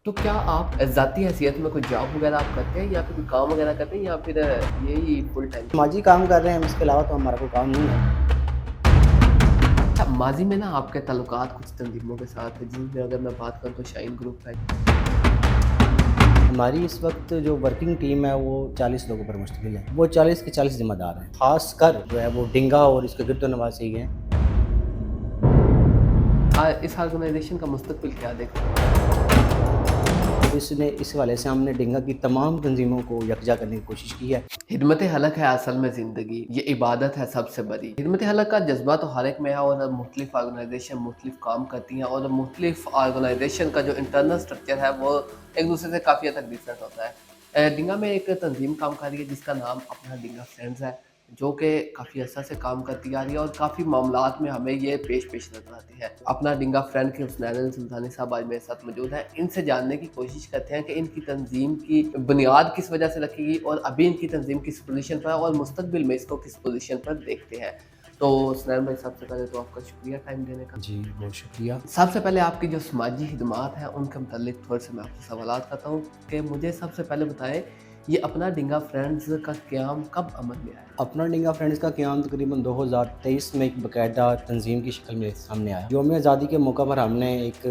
तो क्या आप ज़ाती हैसियत में कोई जॉब वगैरह आप करते हैं या फिर कोई काम वगैरह करते हैं या फिर यही फुल टाइम? समाजी काम कर रहे हैं, इसके अलावा तो हमारा कोई काम नहीं है। अच्छा, माज़ी में ना आपके ताल्लुकात कुछ तंज़ीमों के साथ है, जिनमें अगर मैं बात करूँ तो शाइन ग्रुप है। हमारी इस वक्त जो वर्किंग टीम है वो 40 लोगों पर मुश्तमिल है। वो 40 के 40 ज़िम्मेदार हैं। ख़ासकर जो है वो डिंगा और इसके गिरदोनवासी हैं। इस ऑर्गेनाइज़ेशन का मुस्तकबिल क्या देखते हैं? इसने इस हवाले से हमने डिंगा की तमाम तंजीमों को यकजा करने की कोशिश की है। हिदमत हलक है असल में ज़िंदगी, ये इबादत है सबसे बड़ी। हिदमत हलक का जज्बा तो हर एक में है और मुख्तलिफ ऑर्गेनाइज़ेशन मुख्तलिफ काम करती हैं और मुख्तलिफ ऑर्गेनाइज़ेशन का जो इंटरनल स्ट्रक्चर है वो एक दूसरे से काफ़ी हद तक डिफरेंट होता है। डिंगा में एक तंजीम काम कर रही है जिसका नाम अपना डिंगा फ्रेंड्स है, जो कि काफ़ी अर्सा से काम करती आ रही है और काफ़ी मामलात में हमें ये पेश नज़र आती है। अपना डिंगा फ्रेंड के हुस्नैन सुल्तानी साहब आज मेरे साथ मौजूद हैं। इनसे जानने की कोशिश करते हैं कि इनकी तंजीम की बुनियाद किस वजह से रखी गई और अभी इनकी तंजीम किस पोजीशन पर है और मुस्तकबिल में इसको किस पोजीशन पर देखते हैं। तो हुस्नैन भाई, सबसे पहले तो आपका शुक्रिया टाइम देने का। जी, बहुत शुक्रिया। सबसे पहले आपकी जो समाजी खिदमात हैं उनके मुतालिक थोड़े से मैं आपसे सवालात करता हूँ कि मुझे सबसे पहले बताएं, ये अपना डिंगा फ्रेंड्स का क़याम कब अमल में आया? अपना डिंगा फ्रेंड्स का क़याम तकरीबन 2023 में एक बाकायदा तंजीम की शक्ल में सामने आया। यौम आज़ादी के मौका पर हमने एक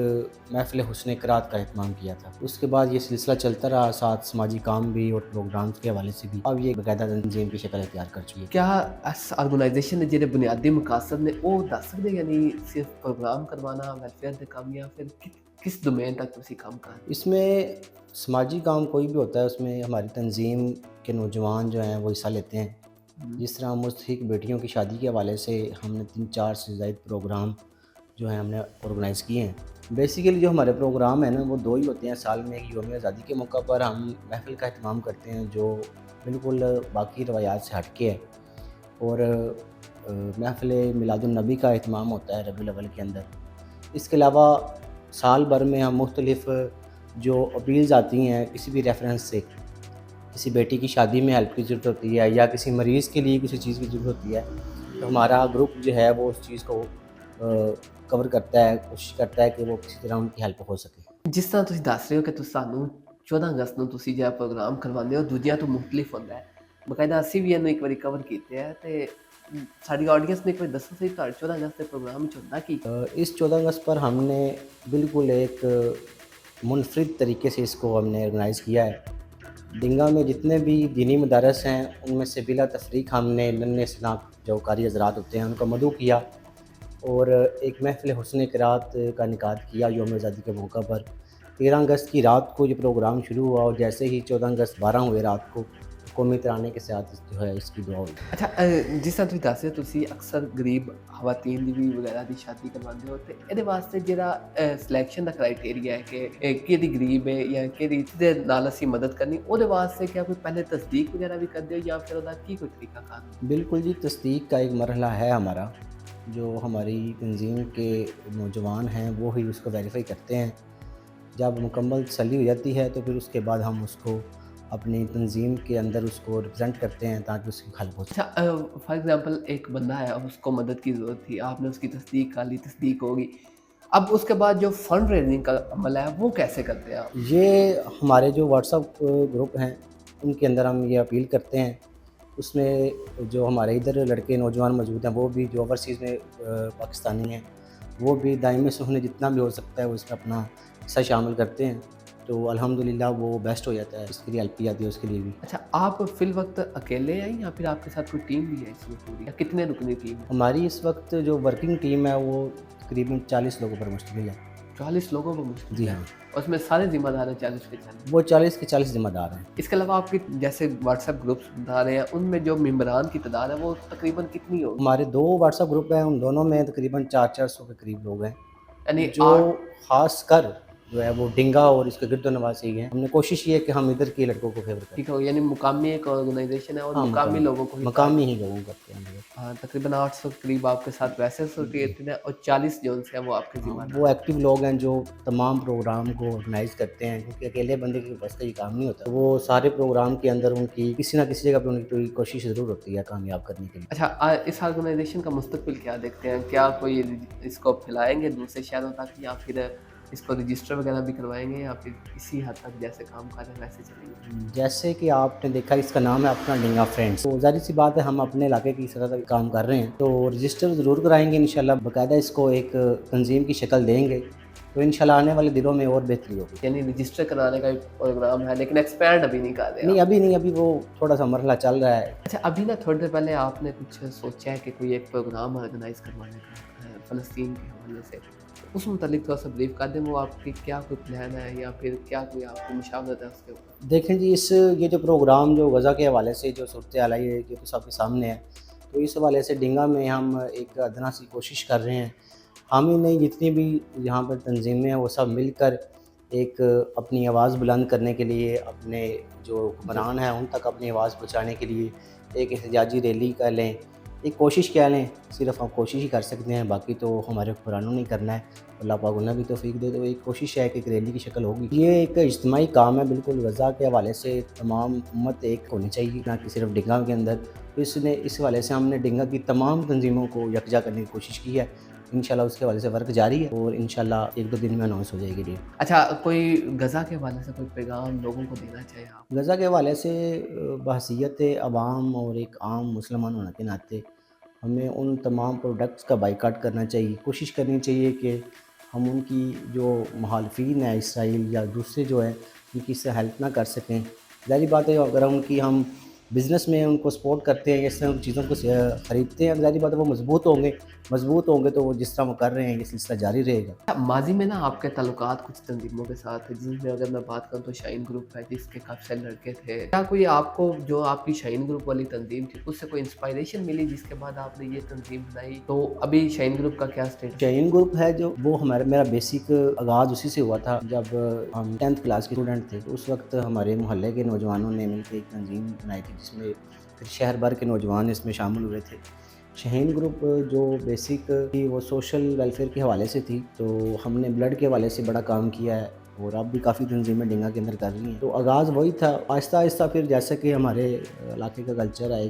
महफ़िल हुस्न क़िरात का एहतमाम किया था। उसके बाद ये सिलसिला चलता रहा, साथ समाजी काम भी और प्रोग्राम्स के हवाले से भी। अब ये बाकायदा तंजीम की शक्ल इख्तियार कर चुकी है। क्या इस ऑर्गेनाइजेशन ने जिहड़े बुनियादी मकासद ने वो दस सकदे, यानी सिर्फ प्रोग्राम करवाना, वेलफेयर दे काम, या फिर किस डोमेन तक तुसी काम कर रहे हो? इसमें समाजी काम कोई भी होता है, उसमें हमारी तंजीम के नौजवान जो हैं वो हिस्सा लेते हैं। जिस तरह मुस्तहिक बेटियों की शादी के हवाले से हमने 3-4 से ज़ायद प्रोग्राम जो हैं हमने ऑर्गेनाइज़ किए हैं। बेसिकली जो हमारे प्रोग्राम हैं ना वो 2 ही होते हैं साल में। एक यौम आज़ादी के मौका पर हम महफ़िल का एहतमाम करते हैं जो बिल्कुल बाकी रवायात से हट के है, और महफ़िल मिलादुन्नबी का एहतमाम होता है रबीउल अव्वल के अंदर। इसके अलावा साल भर में हम मुख्तलिफ़ जो अपील्स आती हैं किसी भी रेफ़रेंस से, किसी बेटी की शादी में हेल्प की ज़रूरत होती है या किसी मरीज़ के लिए किसी चीज़ की ज़रूरत होती है, तो हमारा ग्रुप जो है वो उस चीज़ को कवर करता है, कोशिश करता है कि वो किसी तरह उनकी हेल्प हो सके। जिस तरह तुसीं दस रहे हो कि सानू 14 अगस्त ਨੂੰ ਤੁਸੀਂ ਜਿਹੜਾ ਪ੍ਰੋਗਰਾਮ ਕਰਵਾਉਂਦੇ ਹੋ ਦੂਜਿਆਂ ਤੋਂ ਮੁਖਤਲਿਫ ਹੁੰਦਾ ਹੈ, ਬਕਾਇਦਾ ਅਸੀਂ ਵੀ ਇਹਨੂੰ ਇੱਕ ਵਾਰੀ ਕਵਰ ਕੀਤੇ ਹੈ ਤੇ ਸਾਡੀ ਆਡੀਅנס ਨੂੰ ਇੱਕ ਵਾਰੀ ਦੱਸੋ ਸਹੀ, ਤੁਹਾਡੇ 14 ਅਗਸਤ ਦੇ ਪ੍ਰੋਗਰਾਮ ਵਿੱਚ ਹੁੰਦਾ ਕੀ? इस 14 अगस्त पर हमने बिल्कुल एक मुनफरिद तरीके से इसको हमने ऑर्गेनाइज़ किया है। डिंगा में जितने भी दीनी मदारस हैं उनमें से बिला तफरीक हमने नन्हे सनाक जो कारी हज़रात होते हैं उनका मदऊ किया और एक महफ़िल हुस्न क़िरात का इनेकाद किया यौम आज़ादी के मौका पर। 13 अगस्त की रात को ये प्रोग्राम शुरू हुआ और जैसे ही 14 अगस्त 12 हुए रात को, कौमी तराने के साथ जो है इसकी दुआ हुई। अच्छा, जिस तरह ਤੁਸੀਂ ਦੱਸ ਰਹੇ ਹੋ ਤੁਸੀਂ ਅਕਸਰ ਗਰੀਬ ਖਵਾਤੀਨ ਦੀ ਵੀ ਵਗੈਰਾ ਦੀ ਸ਼ਾਦੀ ਕਰਵਾਉਂਦੇ ਹੋ ਤੇ ਇਹਦੇ ਵਾਸਤੇ ਜਿਹੜਾ ਸਿਲੈਕਸ਼ਨ ਦਾ ਕ੍ਰਾਈਟੇਰੀਆ ਹੈ ਕਿ ਕਿਹਦੀ ਗਰੀਬ ਹੈ ਜਾਂ ਕਿਹਦੀ ਦੇ ਨਾਲ ਅਸੀਂ ਮਦਦ ਕਰਨੀ, ਉਹਦੇ ਵਾਸਤੇ क्या कोई पहले तस्दीक वगैरह भी करते हो या फिर ਉਹਦਾ ਕੀ कोई तरीका कार? बिल्कुल जी, तस्दीक का एक मरहला है हमारा, जो हमारी तंजीम के नौजवान हैं वो ही उसको वेरीफाई करते हैं। जब मुकम्मल तसल्ली हो जाती है तो फिर उसके बाद हम उसको अपनी तंजीम के अंदर उसको रिप्रेजेंट करते हैं ताकि उसकी हेल्प हो अच्छा, फॉर एग्जांपल एक बंदा है और उसको मदद की ज़रूरत थी, आपने उसकी तस्दीक कर ली, तस्दीक होगी, अब उसके बाद जो फंड रेजिंग का अमल है वो कैसे करते हैं आप? सके। ये हमारे जो व्हाट्सअप ग्रुप हैं उनके अंदर हम ये अपील करते हैं। उसमें जो हमारे इधर लड़के नौजवान मौजूद हैं वो भी जो ओवरसीज़ में पाकिस्तानी हैं वो भी दायमे सुखने जितना भी हो सकता है वो इसमें अपना हिस्सा शामिल करते हैं, तो अल्हम्दुलिल्लाह वो बेस्ट हो जाता है। इसके लिए हेल्प की जाती है उसके लिए भी। अच्छा, आप फिल वक्त अकेले हैं या फिर आपके साथ कोई टीम भी है इसमें पूरी, या कितने रुकनी टीम है? हमारी इस वक्त जो वर्किंग टीम है वो तकरीबन 40 लोगों पर मुश्तमिल है। 40 लोगों को मुश्किल जी है हाँ, और उसमें सारे जिम्मेदार हैं 40 के 40? वो 40 के 40 ज़िम्मेदार हैं। इसके अलावा आपके जैसे व्हाट्सएप ग्रुप्स बता रहे हैं उनमें जो मेंबरान की तादाद है वो तकरीबन कितनी होगी? हमारे 2 व्हाट्सएप ग्रुप हैं, उन दोनों में तकरीबन 400 के करीब लोग हैं, यानी जो 8। ख़ासकर जो है वो डिंगा और इसके गिरदोनवासी हैं। हमने कोशिश ये है कि हम इधर के लड़कों को फ़ेवर करें। ठीक है, यानी मुकामी एक ऑर्गेनाइजेशन है और हाँ, मुकामी लोगों को ही मकामी ही लोगों को करते हैं हम लोग। हाँ, तकरीबन 800 के करीब आपके साथ वैसे एसोसिएटेड है और 40 जो उनसे हैं वो आपके हाँ, ज़िम्मेदार वो हैं। एक्टिव लोग हैं जो तमाम प्रोग्राम को ऑर्गेनाइज़ करते हैं, क्योंकि अकेले बंदे के बस का ये काम नहीं होता। वो सारे प्रोग्राम के अंदर उनकी किसी न किसी जगह पे उनकी कोई कोशिश ज़रूर होती है कामयाब करने के लिए। अच्छा, इस ऑर्गेनाइजेशन का मुस्तकबिल क्या देखते हैं? क्या कोई इसको फैलाएँगे दूसरे शहरों तक या फिर اس کو رجسٹر وغیرہ بھی کروائیں گے یا پھر اسی حد تک جیسے کام کر رہے ہیں ویسے چلیں گے؟ جیسے کہ آپ نے دیکھا اس کا نام ہے اپنا ڈنگا فرینڈس، تو ظاہر سی بات ہے ہم اپنے علاقے کی سطح تک کام کر رہے ہیں، تو رجسٹر ضرور کرائیں گے انشاءاللہ، باقاعدہ اس کو ایک تنظیم کی شکل دیں گے، تو انشاءاللہ آنے والے دنوں میں اور بہتری ہوگی۔ یعنی رجسٹر کرانے کا بھی پروگرام ہے لیکن ایکسپینڈ ابھی نہیں کر رہے نہیں آپ؟ ابھی نہیں، ابھی وہ تھوڑا سا مرحلہ چل رہا ہے۔ اچھا، ابھی نا تھوڑی دیر پہلے آپ نے کچھ سوچا ہے کہ کوئی ایک پروگرام آرگنائز کروانے کا فلسطین کے حوالے سے، اس متعلق تھوڑا سا بریف کر دیں، وہ آپ کی کیا کوئی پلان ہے یا پھر کیا کوئی آپ کی مشاورت ہے اس کے اوپر؟ دیکھیں جی، یہ جو پروگرام جو غزہ کے حوالے سے جو صورتحال آئی ہے یہ تو سب کے سامنے ہے، تو اس حوالے سے ڈنگا میں ہم ایک ادنا سی کوشش کر رہے ہیں، ہم ہی نہیں جتنی بھی یہاں پر تنظیمیں ہیں وہ سب مل کر ایک اپنی آواز بلند کرنے کے لیے، اپنے جو حکمران ہیں ان تک اپنی آواز پہنچانے کے لیے ایک احتجاجی ریلی کر لیں، ایک کوشش کیا لیں، صرف ہم کوشش ہی کر سکتے ہیں، باقی تو ہمارے حکمرانوں نے کرنا ہے، اللہ پاک انہیں بھی توفیق دے، تو ایک کوشش ہے کہ ایک ریلی کی شکل ہوگی۔ یہ ایک اجتماعی کام ہے، بالکل غزہ کے حوالے سے تمام امت ایک ہونی چاہیے، نہ کہ صرف ڈنگا کے اندر، تو اس حوالے سے ہم نے ڈنگا کی تمام تنظیموں کو یکجا کرنے کی کوشش کی ہے، انشاءاللہ اس کے حوالے سے ورک جاری ہے اور انشاءاللہ ایک دو دن میں اناؤنس ہو جائے گی ڈیٹ۔ اچھا، کوئی غزہ کے حوالے سے کوئی پیغام لوگوں کو دینا چاہے آپ؟ غزہ کے حوالے سے بحیثیت عوام اور ایک عام مسلمان ہونے کے ناطے ہمیں ان تمام پروڈکٹس کا بائیکاٹ کرنا چاہیے، کوشش کرنی چاہیے کہ ہم ان کی جو مخالفین ہیں اسرائیل یا دوسرے جو ہیں ان کی اس سے ہیلپ نہ کر سکیں۔ ظاہری بات ہے اگر ان کی ہم بزنس میں ان کو سپورٹ کرتے ہیں، اس طرح چیزوں کو خریدتے ہیں، ظاہری بات ہے وہ مضبوط ہوں گے تو وہ جس طرح وہ کر رہے ہیں یہ سلسلہ جاری رہے گا۔ ماضی میں نا آپ کے تعلقات کچھ تنظیموں کے ساتھ تھے، جن میں اگر میں بات کروں تو شاہین گروپ ہے جس کے کافی سارے لڑکے تھے، کیا کوئی آپ کو جو آپ کی شاہین گروپ والی تنظیم تھی اس سے کوئی انسپائریشن ملی جس کے بعد آپ نے یہ تنظیم بنائی؟ تو ابھی شاہین گروپ کا کیا اسٹیٹس؟ شاہین گروپ ہے جو وہ میرا بیسک آغاز اسی سے ہوا تھا جب ہم 10th کلاس کے اسٹوڈنٹ تھے، تو اس وقت ہمارے محلے کے نوجوانوں نے مل کے ایک تنظیم بنائی تھی جس میں پھر شہر بھر کے نوجوان اس میں شامل ہوئے تھے۔ شاہین گروپ جو بیسک تھی وہ سوشل ویلفیئر کے حوالے سے تھی، تو ہم نے بلڈ کے حوالے سے بڑا کام کیا ہے اور اب بھی کافی تنظیمیں ڈنگا کے اندر کر رہی ہیں، تو آغاز وہی تھا۔ آہستہ آہستہ پھر جیسا کہ ہمارے علاقے کا کلچر ہے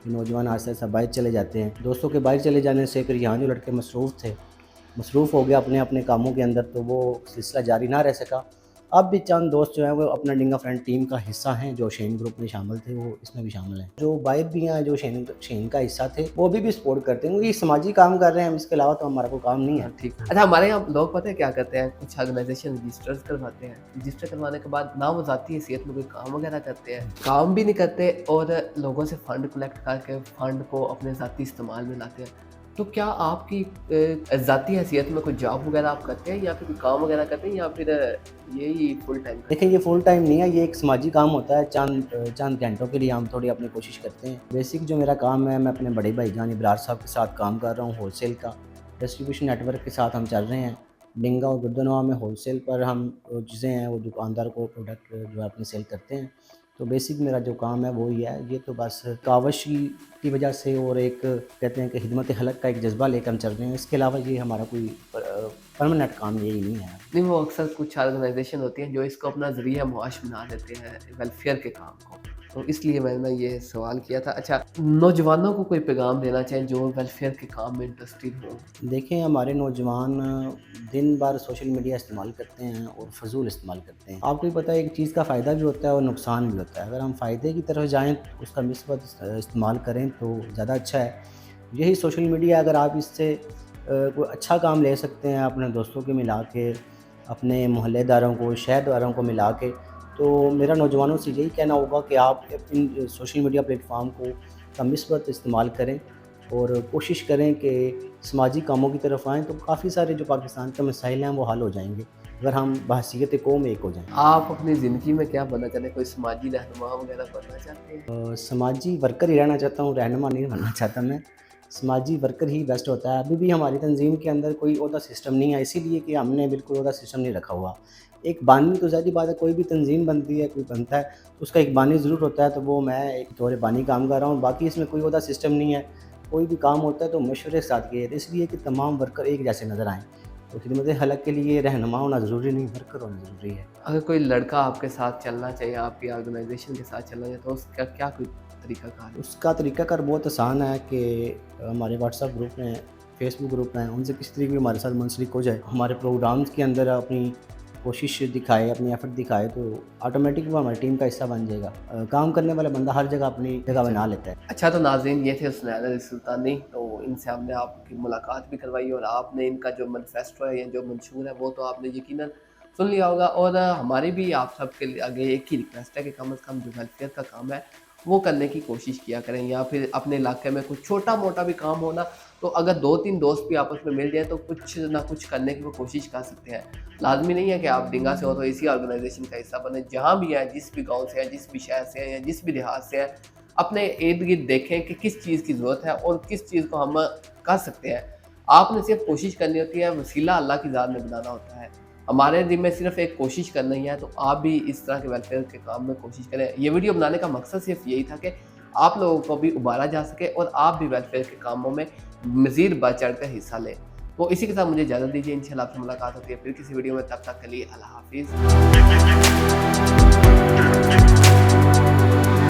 کہ نوجوان آہستہ آہستہ باہر چلے جاتے ہیں، دوستوں کے باہر چلے جانے سے پھر یہاں جو لڑکے مصروف ہو گیا اپنے اپنے کاموں کے اندر، تو وہ سلسلہ جاری نہ رہ سکا۔ اب بھی چند دوست جو ہیں وہ اپنا ڈنگا فرینڈ ٹیم کا حصہ ہیں، جو شاہین گروپ میں شامل تھے وہ اس میں بھی شامل ہیں، جو باہر بھی ہیں جو شاہین کا حصہ تھے وہ بھی سپورٹ کرتے ہیں، کیونکہ یہ سماجی کام کر رہے ہیں، اس کے علاوہ تو ہمارا کوئی کام نہیں ہے۔ ٹھیک ہے۔ اچھا، ہمارے یہاں لوگ پتہ ہے کیا کرتے ہیں، کچھ آرگنائزیشن رجسٹر کرواتے ہیں، رجسٹر کروانے کے بعد نہ وہ ذاتی حیثیت میں کوئی کام وغیرہ کرتے ہیں، کام بھی نہیں کرتے اور لوگوں سے فنڈ کلیکٹ کر کے فنڈ کو اپنے ذاتی استعمال میں لاتے ہیں۔ تو کیا آپ کی ذاتی حیثیت میں کوئی جاب وغیرہ آپ کرتے ہیں یا پھر کوئی کام وغیرہ کرتے ہیں یا پھر یہی فل ٹائم؟ دیکھیں یہ فل ٹائم نہیں ہے، یہ ایک سماجی کام ہوتا ہے، چند گھنٹوں کے لیے ہم تھوڑی اپنی کوشش کرتے ہیں۔ بیسک جو میرا کام ہے، میں اپنے بڑے بھائی جان ابرار صاحب کے ساتھ کام کر رہا ہوں، ہول سیل کا ڈسٹریبیوشن نیٹ ورک کے ساتھ ہم چل رہے ہیں۔ ڈنگا اور گردنوا میں ہول سیل پر ہم چیزیں ہیں وہ دکاندار کو پروڈکٹ جو ہے اپنے سیل کرتے ہیں، تو بیسک میرا جو کام ہے وہی ہے۔ یہ تو بس کاوش کی وجہ سے اور ایک کہتے ہیں کہ خدمت خلق کا ایک جذبہ لے کر ہم چل رہے ہیں، اس کے علاوہ یہ ہمارا کوئی پرماننٹ کام یہی نہیں ہے۔ نہیں، وہ اکثر کچھ آرگنائزیشن ہوتی ہیں جو اس کو اپنا ذریعہ معاش بنا لیتے ہیں ویلفیئر کے کام کو، تو اس لیے میں نے یہ سوال کیا تھا۔ اچھا، نوجوانوں کو کوئی پیغام دینا چاہیں جو ویلفیئر کے کام میں انٹرسٹڈ ہوں؟ دیکھیں ہمارے نوجوان دن بھر سوشل میڈیا استعمال کرتے ہیں اور فضول استعمال کرتے ہیں۔ آپ کو بھی پتہ ہے ایک چیز کا فائدہ بھی ہوتا ہے اور نقصان بھی ہوتا ہے، اگر ہم فائدے کی طرف جائیں اس کا مثبت استعمال کریں تو زیادہ اچھا ہے۔ یہی سوشل میڈیا اگر آپ اس سے کوئی اچھا کام لے سکتے ہیں، اپنے دوستوں کے ملا کے، اپنے محلے داروں کو، شہر داروں کو ملا کے، تو میرا نوجوانوں سے یہی کہنا ہوگا کہ آپ ان سوشل میڈیا پلیٹ فارم کو کا مثبت استعمال کریں اور کوشش کریں کہ سماجی کاموں کی طرف آئیں، تو کافی سارے جو پاکستان کے مسائل ہیں وہ حل ہو جائیں گے اگر ہم بحیثیت قوم ایک ہو جائیں۔ آپ اپنی زندگی میں کیا بننا چاہتے ہیں؟ کوئی سماجی رہنما وغیرہ بننا چاہتے ہیں؟ سماجی ورکر ہی رہنا چاہتا ہوں، رہنما نہیں بننا چاہتا میں، سماجی ورکر ہی بیسٹ ہوتا ہے۔ ابھی بھی ہماری تنظیم کے اندر کوئی عہدہ سسٹم نہیں ہے، اسی لیے کہ ہم نے بالکل عہدہ سسٹم نہیں رکھا ہوا۔ ایک بانی تو ظاہری بات ہے، کوئی بھی تنظیم بنتی ہے، کوئی بنتا ہے تو اس کا ایک بانی ضرور ہوتا ہے، تو وہ میں ایک طور بانی کام کر رہا ہوں، باقی اس میں کوئی عہدہ سسٹم نہیں ہے۔ کوئی بھی کام ہوتا ہے تو مشورے کے ساتھ کیا، اس لیے کہ تمام ورکر ایک جیسے نظر آئیں، تو خدمت خلق کے لیے رہنما ہونا ضروری نہیں، ورکر ہونا ضروری ہے۔ اگر کوئی لڑکا آپ کے ساتھ چلنا چاہیے، آپ کی آرگنائزیشن کے ساتھ چلنا چاہیے، تو اس کا کیا کوئی طریقہ کار ہے؟ اس کا طریقہ کار بہت آسان ہے کہ ہمارے واٹس ایپ گروپ میں फेस बुक ग्रुप हैं, उनसे किसी तरीके भी हमारे साथ मुंसलिक हो जाए, हमारे प्रोग्राम्स के अंदर अपनी कोशिश दिखाए, अपनी एफर्ट दिखाए, तो ऑटोमेटिक वो हमारी टीम का हिस्सा बन जाएगा। काम करने वाला बंदा हर जगह अपनी जगह बना लेता है। अच्छा, तो नाज़रीन, ये थे हुसनैन अली सुल्तानी। तो इनसे हमने आपकी मुलाकात भी करवाई और आपने इनका जो मैनिफेस्टो है या जो मंशूर है वो तो आपने यकीनन सुन लिया होगा। और हमारी भी आप सब के लिए आगे एक ही रिक्वेस्ट है कि कम से कम जो वेलफेयर का काम है वो करने की कोशिश किया करें, या फिर अपने इलाके में कुछ छोटा मोटा भी काम हो ना, तो अगर 2-3 दोस्त भी आपस में मिल जाए तो कुछ ना कुछ करने की वो कोशिश कर सकते हैं। लाज़मी नहीं है कि आप डिंगा से हो तो इसी ऑर्गेनाइजेशन का हिस्सा बने। जहाँ भी हैं, जिस भी गाँव से हैं, जिस भी शहर से हैं या जिस भी देहात से हैं, अपने इर्द-गिर्द देखें कि किस चीज़ की ज़रूरत है और किस चीज़ को हम कर सकते हैं। आपने सिर्फ़ कोशिश करनी होती है, वसीला अल्लाह की ज़ात में बनाना होता है। हमारे ज़िम्मे सिर्फ़ एक कोशिश करना ही है, तो आप भी इस तरह के वेलफेयर के काम में कोशिश करें। ये वीडियो बनाने का मकसद सिर्फ़ यही था कि आप लोगों को भी उबारा जा सके और आप भी वेलफेयर के कामों में मज़ीद बढ़-चढ़ कर हिस्सा लें। तो इसी के साथ मुझे इजाज़त दीजिए, इंशाल्लाह आपसे मुलाकात होती है फिर किसी वीडियो में, तब तक के लिए अल्लाह हाफ़िज़।